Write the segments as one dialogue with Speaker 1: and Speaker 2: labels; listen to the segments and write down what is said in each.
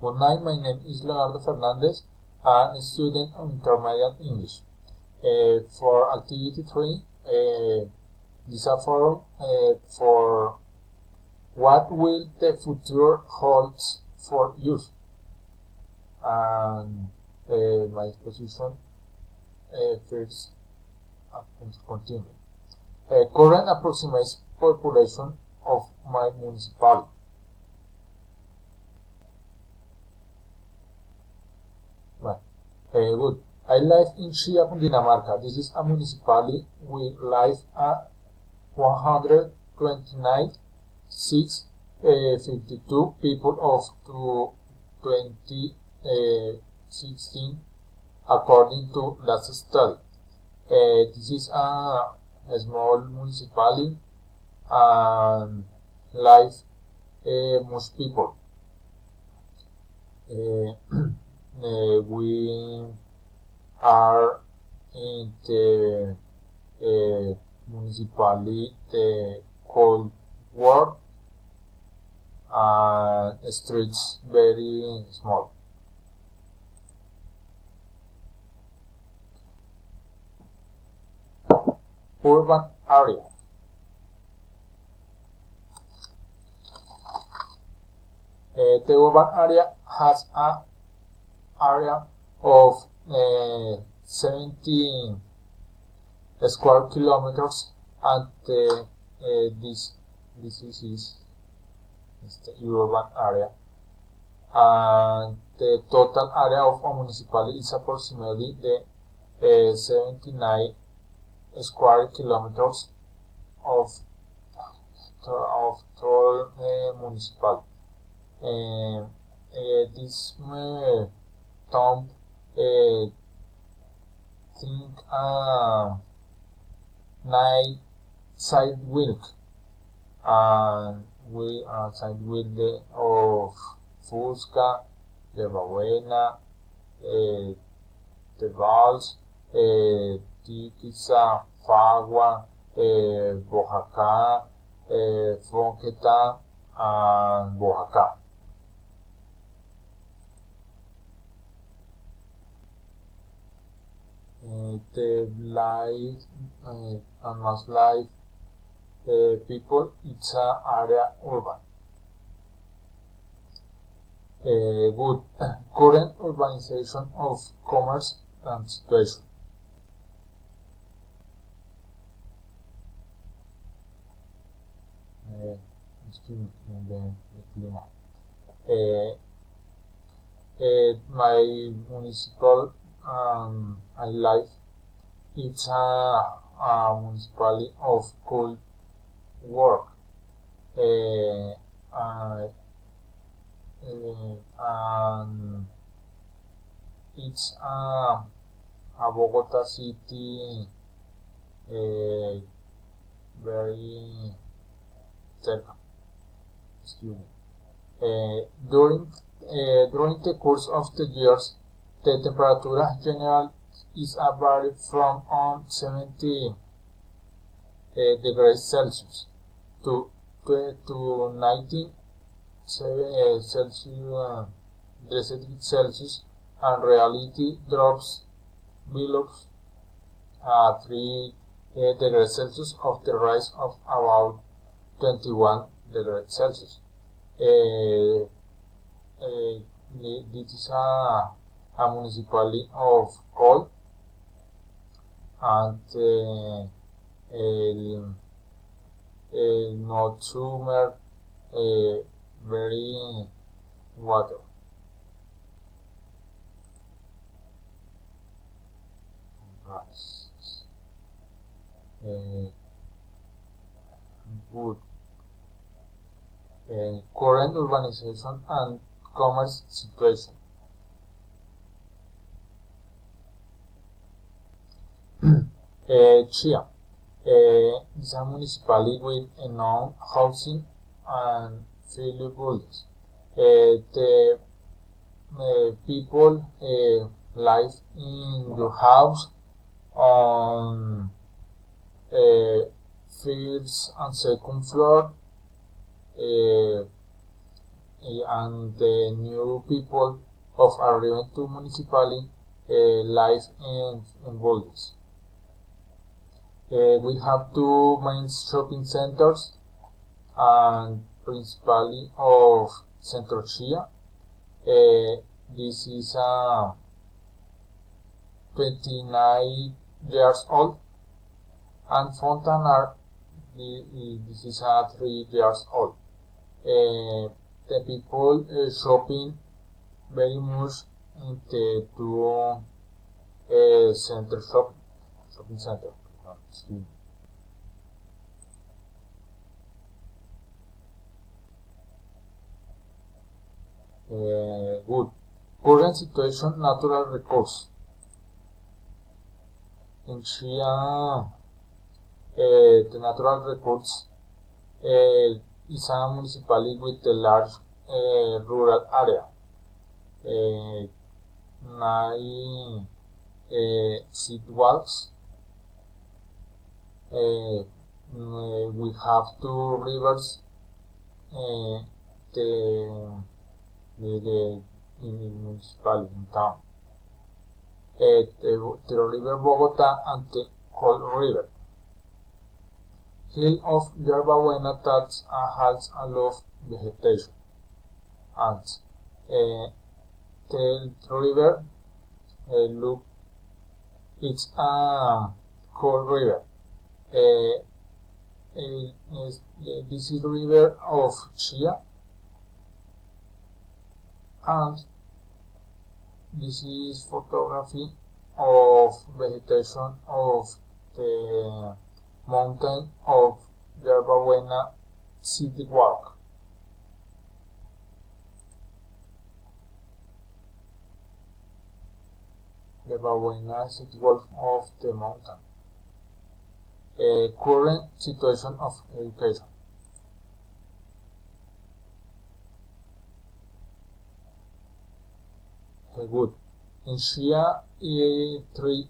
Speaker 1: Good night, my name is Leonardo Fernandez. I'm a student of intermediate English. For activity 3, this is a forum for what will the future holds for youth. And my exposition first continue. Current approximate population of my municipality. Good. I live in Chia, Dinamarca. This is a municipality with live at 129,652 people of 2016, according to last study. This is a small municipality and live most people. We are in the municipality called World, and streets very small. Urban area. The urban area has an area of 17 square kilometers, and this is the urban area, and the total area of a municipality is approximately 79 square kilometers of total municipality. This town think night sidewalk, and we are sidewalk of Fusca, de Bavena, de Vals, Tiquiza, Fagua, Bojaca, Fonqueta, and Bojaca. The live and most live people, it's an area urban. Good. Current urbanization of commerce and situation. My municipal I live, it's a municipality of cool work, and it's a Bogota city, very cerca. Excuse me. During the course of the years, the temperature general is varied from 70 degrees Celsius to 19 Celsius, and reality drops below 3 degrees Celsius of the rise of about 21 degrees Celsius. This is a municipality of cold, and not summer, very water. Good. Current urbanization and commerce situation. Chia is a municipality with known housing and few buildings. The people live in your house on first and second floor. and the new people of arriving to municipality life in buildings. We have two main shopping centers and principally of Centro Chia. This is 29 years old, and Fontanar, this is 3 years old. The people shopping very much in the two shopping center. Good. Current situation, natural recourse. In China, the natural recourse is a municipality with a large rural area. 9 sidewalks. We have 2 rivers. The municipality in town. The river Bogota and the Cold River. Hill of Yerba Buena that has a lot of vegetation. And the river, look, it's a cold river. This is the river of Chia, and this is photography of vegetation of the mountain of Yerba Buena City Walk. Yerba Buena City Walk of the mountain. Current situation of education. Good. In Chia, three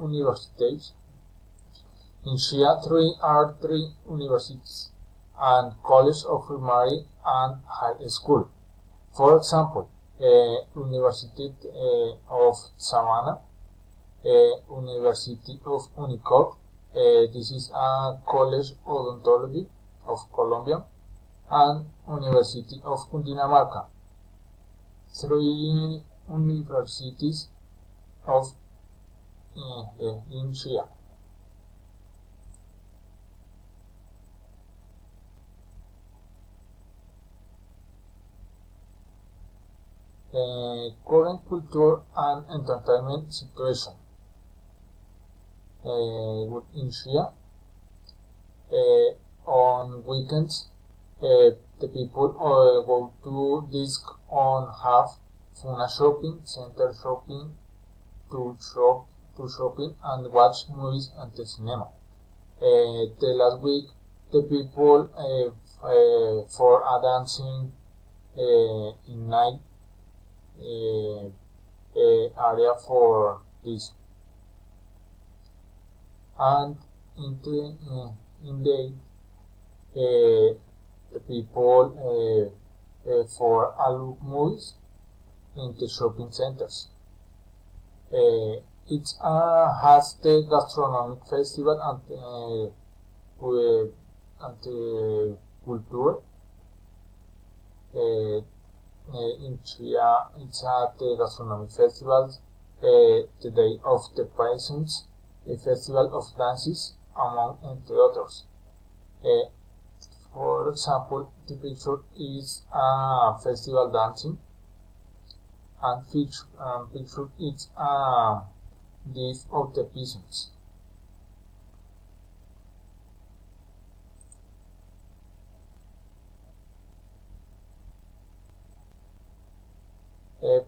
Speaker 1: universities. In Chia, 3 are 3 universities and college of primary and high school. For example, University of Savannah, University of Unicor. This is a college odontology of Colombia, and University of Cundinamarca. 3 universities of in Chia. Current culture and entertainment situation. In Chia, on weekends, the people go to disc on have funa shopping, center shopping, to shopping and watch movies and the cinema. The last week, the people for a dancing in night area for this, and in the people for a look movies in the shopping centers. It has the gastronomic festival and the culture. In Chia, it's at the gastronomic festivals, the Day of the Peasants, a festival of dances, among the others. For example, the picture is a festival dancing, and picture is a Day of the Peasants.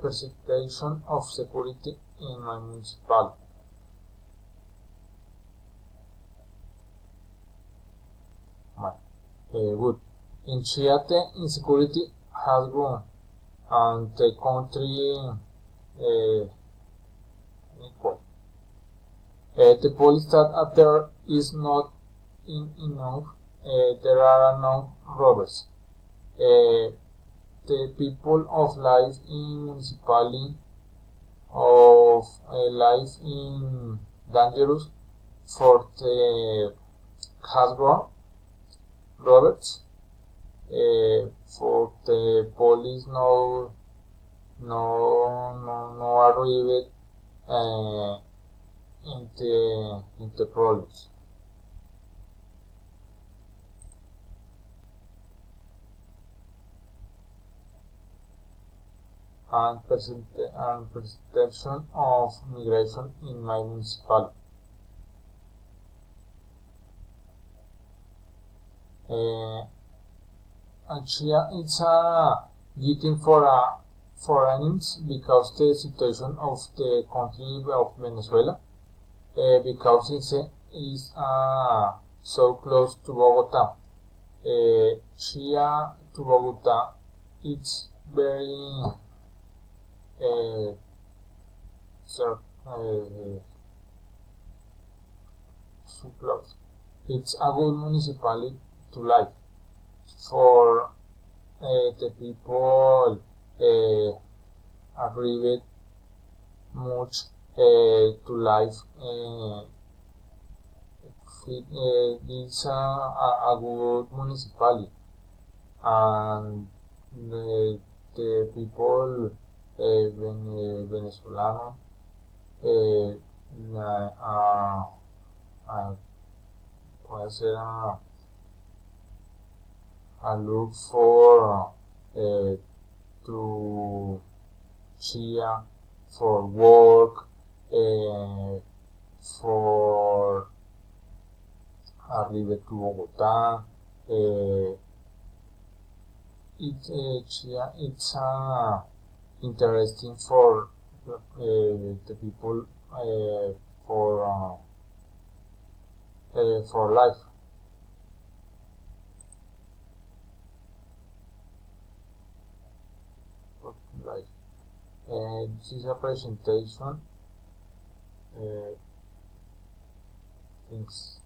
Speaker 1: Perception of security in my municipality. Good. In Chiate, insecurity has grown, and the country equal. The police that there is not enough. There are no robbers. The people of life in municipality of life in dangerous for the Hasbro Roberts for the police no arrived in the problems. And perception of migration in my municipality. Actually, it's getting for foreigners because the situation of the country of Venezuela, because it is so close to Bogota. Chia to Bogota, it's very so close. It's a good municipality to live for the people arrived much to life. It's a good municipality, and the people Venezolano puede ser a look for to Chia for work, for arrive to Bogota. It's interesting for the people for life. This is a presentation. Thanks.